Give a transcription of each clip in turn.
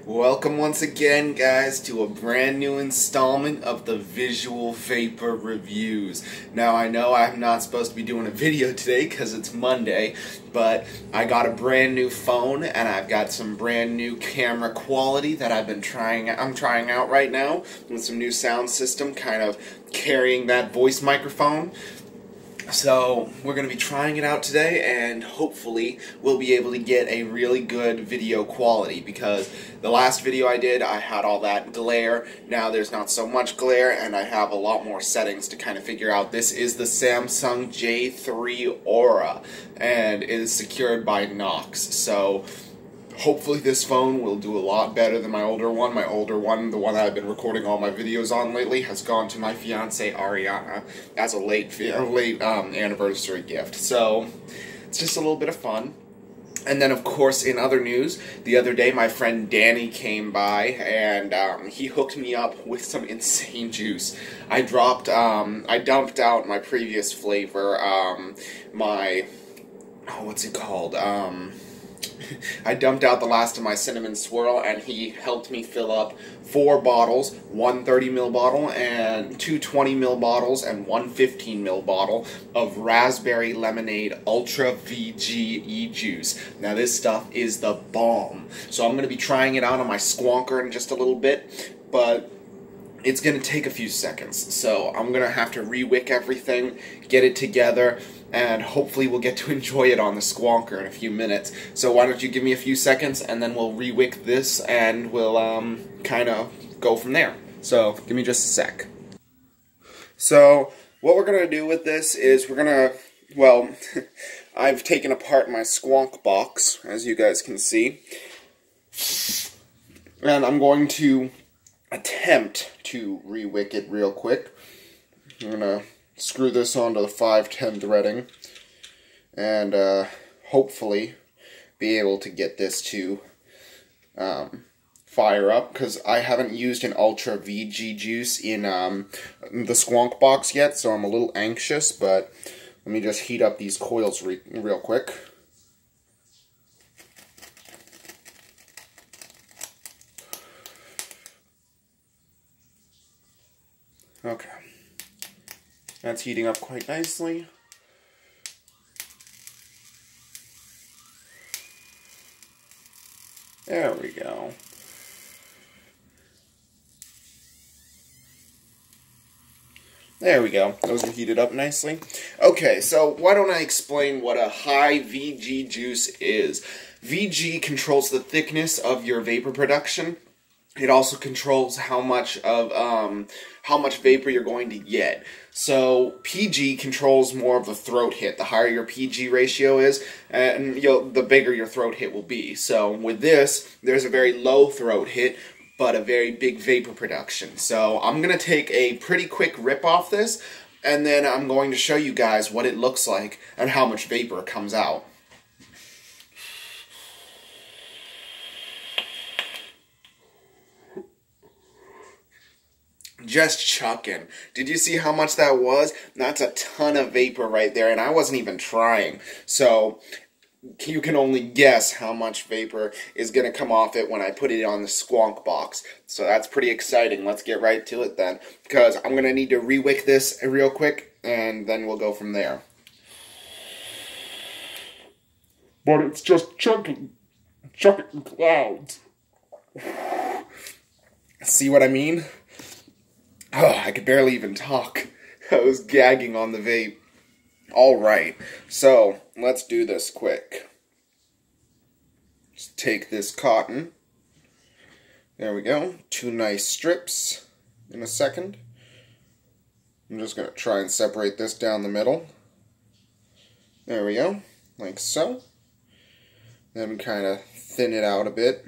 Welcome once again, guys, to a brand new installment of the Visual Vapor Reviews. Now, I know I'm not supposed to be doing a video today because it's Monday, but I got a brand new phone and I've got some brand new camera quality that I'm trying out right now with some new sound system, kind of carrying that voice microphone. So we're going to be trying it out today, and hopefully we'll be able to get a really good video quality, because the last video I did, I had all that glare. Now there's not so much glare, and I have a lot more settings to kind of figure out. This is the Samsung J3 Aura, and it is secured by Knox. So hopefully this phone will do a lot better than my older one. My older one, the one that I've been recording all my videos on lately, has gone to my fiancée Ariana as a late anniversary gift. So it's just a little bit of fun. And then, of course, in other news, the other day my friend Danny came by and he hooked me up with some insane juice. I dumped out my previous flavor, what's it called? I dumped out the last of my cinnamon swirl, and he helped me fill up 4 bottles, one 30ml bottle, and 2 20ml bottles, and one 15ml bottle of raspberry lemonade ultra VGE juice. Now this stuff is the bomb. So I'm going to be trying it out on my squonker in just a little bit, but it's going to take a few seconds. So I'm going to have to re-wick everything, get it together, and hopefully we'll get to enjoy it on the squonker in a few minutes. So why don't you give me a few seconds, and then we'll re-wick this, and we'll kind of go from there. So give me just a sec. So what we're going to do with this is we're going to, well, I've taken apart my squonk box, as you guys can see, and I'm going to attempt to re-wick it real quick. I'm going to screw this onto the 510 threading, and hopefully be able to get this to fire up, because I haven't used an Ultra VG juice in the squonk box yet, so I'm a little anxious, but let me just heat up these coils real quick. Okay. That's heating up quite nicely. There we go. There we go. Those are heated up nicely. Okay, so why don't I explain what a high VG juice is. VG controls the thickness of your vapor production. It also controls how much vapor you're going to get. So PG controls more of the throat hit. The higher your PG ratio is, and the bigger your throat hit will be. So with this, there's a very low throat hit, but a very big vapor production. So I'm going to take a pretty quick rip off this, and then I'm going to show you guys what it looks like and how much vapor comes out. Just chucking. Did you see how much that was? That's a ton of vapor right there, and I wasn't even trying. So you can only guess how much vapor is going to come off it when I put it on the squonk box. So that's pretty exciting. Let's get right to it then, because I'm going to need to re-wick this real quick, and then we'll go from there. But it's just chucking clouds. See what I mean? Oh, I could barely even talk. I was gagging on the vape. Alright, so let's do this quick. Just take this cotton. There we go. 2 nice strips in a second. I'm just going to try and separate this down the middle. There we go. Like so. Then kind of thin it out a bit.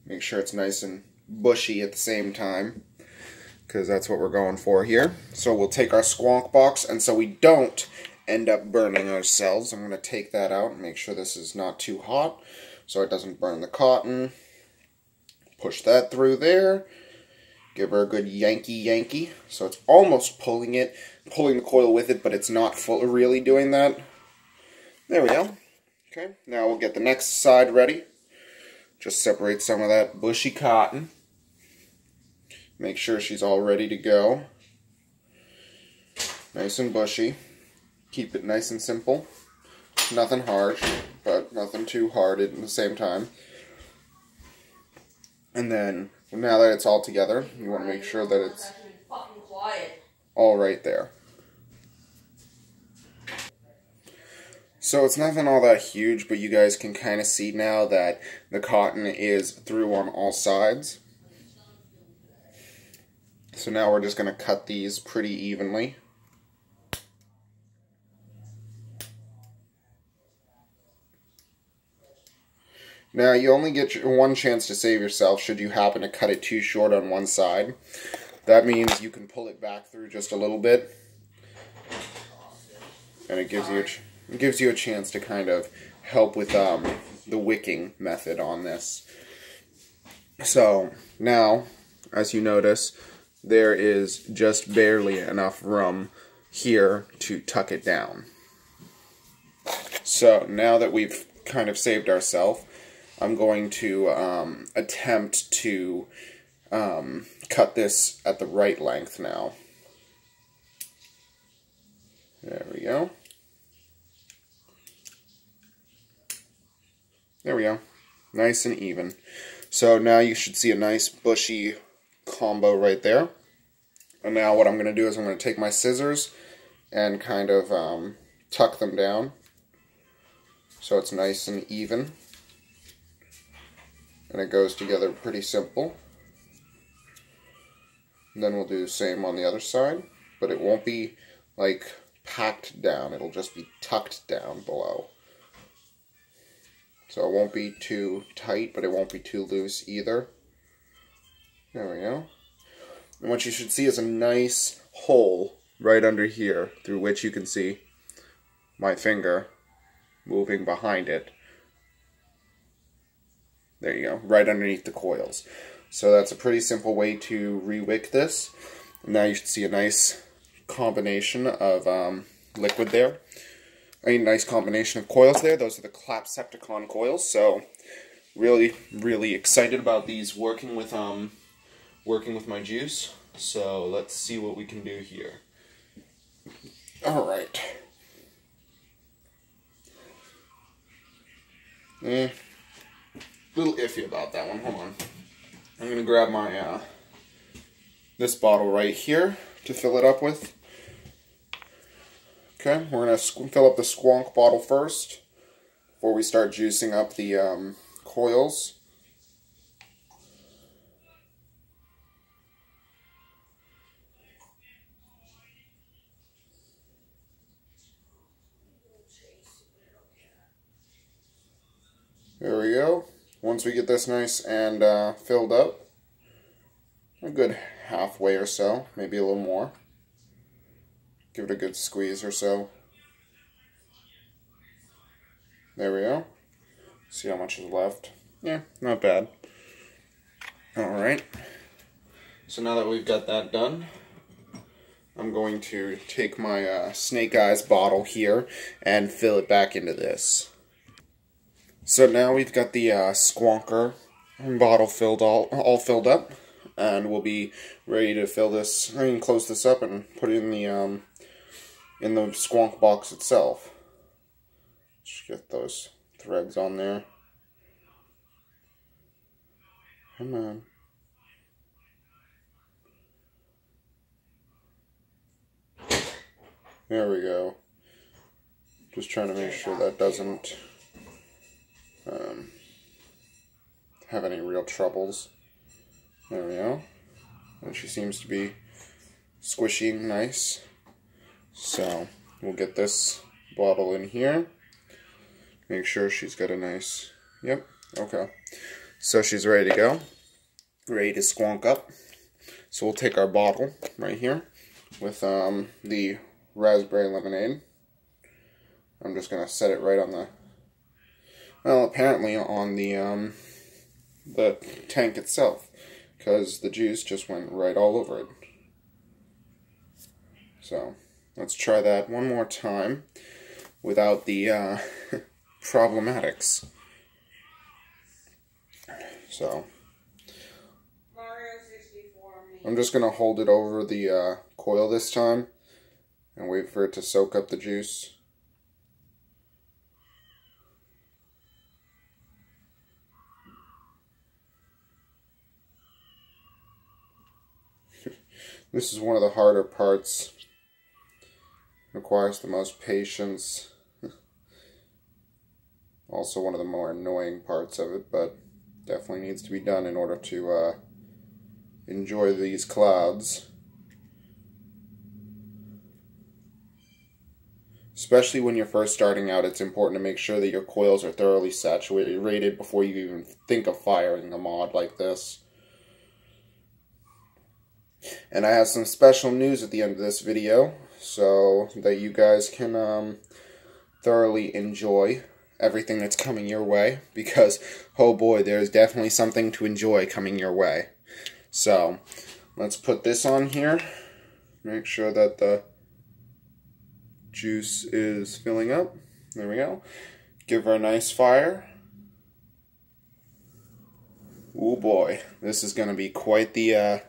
Make sure it's nice and bushy at the same time, because that's what we're going for here. So we'll take our squonk box, and so we don't end up burning ourselves, I'm going to take that out and make sure this is not too hot so it doesn't burn the cotton. Push that through there. Give her a good yanky. So it's almost pulling the coil with it, but it's not really doing that. There we go. Okay, now we'll get the next side ready. Just separate some of that bushy cotton. Make sure she's all ready to go. Nice and bushy. Keep it nice and simple. Nothing harsh, but nothing too hard at the same time. And then, now that it's all together, you want to make sure that it's all right there. So it's nothing all that huge, but you guys can kind of see now that the cotton is through on all sides. So now we're just going to cut these pretty evenly. Now you only get one chance to save yourself should you happen to cut it too short on one side. That means you can pull it back through just a little bit, and it gives you a chance to kind of help with the wicking method on this. So now, as you notice, there is just barely enough room here to tuck it down. So now that we've kind of saved ourselves, I'm going to attempt to cut this at the right length now. There we go. There we go. Nice and even. So now you should see a nice bushy combo right there. And now what I'm going to do is I'm going to take my scissors and kind of tuck them down so it's nice and even. And it goes together pretty simple. And then we'll do the same on the other side, but it won't be like packed down, it'll just be tucked down below. So it won't be too tight, but it won't be too loose either. There we go. And what you should see is a nice hole right under here through which you can see my finger moving behind it. There you go, right underneath the coils. So that's a pretty simple way to re-wick this. Now you should see a nice combination of liquid there. A nice combination of coils there. Those are the Clapcepticon coils. So really, really excited about these working with my juice. So let's see what we can do here. All right. Little iffy about that one. Hold on. I'm gonna grab my this bottle right here to fill it up with. Okay, we're gonna fill up the Squonk bottle first before we start juicing up the coils. There we go. Once we get this nice and filled up, a good halfway or so, maybe a little more. Give it a good squeeze or so. There we go. See how much is left. Yeah, not bad. Alright. So now that we've got that done, I'm going to take my Snake Eyes bottle here and fill it back into this. So now we've got the Squonker bottle filled all filled up, and we'll be ready to fill this. I mean, close this up and put it in the Squonk box itself. Just get those threads on there. Come on. There we go. Just trying to make sure that doesn't have any real troubles. There we go. And she seems to be squishy and nice. So we'll get this bottle in here. Make sure she's got a nice, yep, okay. So she's ready to go. Ready to squonk up. So we'll take our bottle right here with the raspberry lemonade. I'm just going to set it right on the, well, apparently on the tank itself, because the juice just went right all over it. So let's try that one more time without the problematics. So I'm just going to hold it over the coil this time and wait for it to soak up the juice. This is one of the harder parts. Requires the most patience. Also one of the more annoying parts of it, but definitely needs to be done in order to enjoy these clouds. Especially when you're first starting out, it's important to make sure that your coils are thoroughly saturated before you even think of firing a mod like this. And I have some special news at the end of this video, so that you guys can thoroughly enjoy everything that's coming your way, because, oh boy, there's definitely something to enjoy coming your way. So, let's put this on here, make sure that the juice is filling up. There we go. Give her a nice fire. Oh boy, this is going to be quite the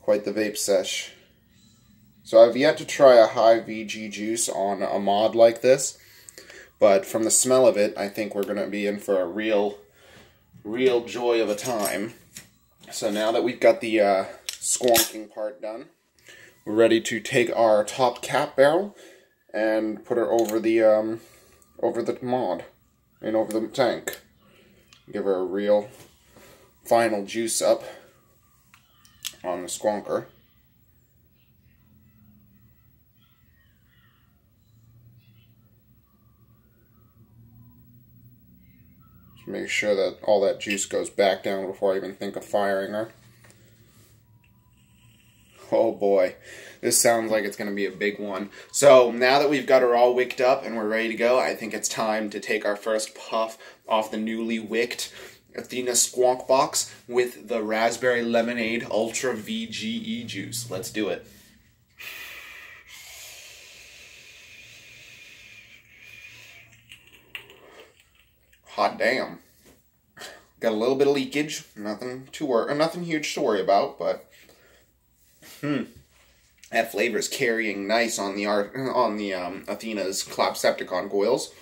vape sesh. So I've yet to try a high VG juice on a mod like this, but from the smell of it, I think we're going to be in for a real joy of a time. So now that we've got the squonking part done, we're ready to take our top cap barrel and put her over the mod and over the tank. Give her a real final juice up on the squonker. Just make sure that all that juice goes back down before I even think of firing her. Oh boy, this sounds like it's going to be a big one. So now that we've got her all wicked up and we're ready to go, I think it's time to take our first puff off the newly wicked Athena Squonk Box with the Raspberry Lemonade Ultra VGE juice. Let's do it. Hot damn. Got a little bit of leakage. Nothing huge to worry about, but that flavor is carrying nice on the Athena's Clapsepticon coils.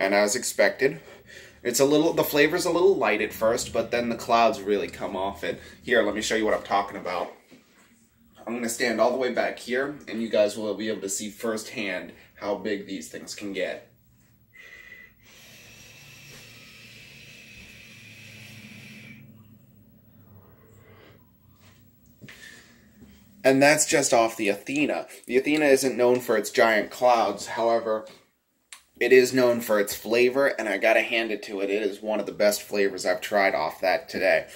And as expected, the flavor's a little light at first, but then the clouds really come off it. Here, let me show you what I'm talking about. I'm going to stand all the way back here, and you guys will be able to see firsthand how big these things can get. And that's just off the Athena. The Athena isn't known for its giant clouds, however, it is known for its flavor, and I gotta hand it to it. It is one of the best flavors I've tried off that today.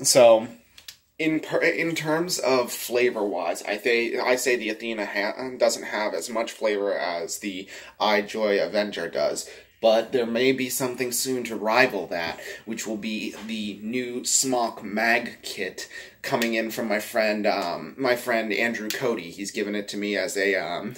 So, in terms of flavor-wise, I say the Athena doesn't have as much flavor as the iJoy Avenger does. But there may be something soon to rival that, which will be the new Smok Mag kit coming in from my friend Andrew Cody. He's given it to me as a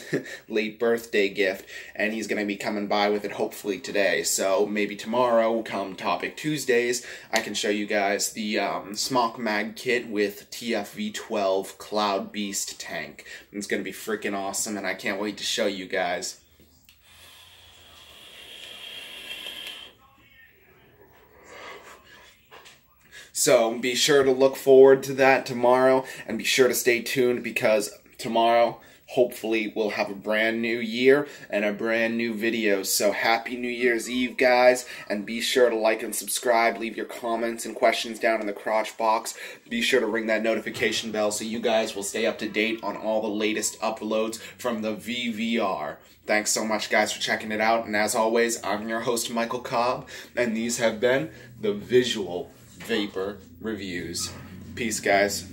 late birthday gift, and he's going to be coming by with it hopefully today. So maybe tomorrow, come Topic Tuesdays, I can show you guys the Smok Mag kit with TFV12 Cloud Beast tank. It's going to be freaking awesome, and I can't wait to show you guys. So be sure to look forward to that tomorrow, and be sure to stay tuned, because tomorrow, hopefully, we'll have a brand new year and a brand new video. So happy New Year's Eve, guys, and be sure to like and subscribe. Leave your comments and questions down in the crotch box. Be sure to ring that notification bell so you guys will stay up to date on all the latest uploads from the VVR. Thanks so much, guys, for checking it out, and as always, I'm your host, Michael Cobb, and these have been the Visual Vapor Reviews. Peace, guys.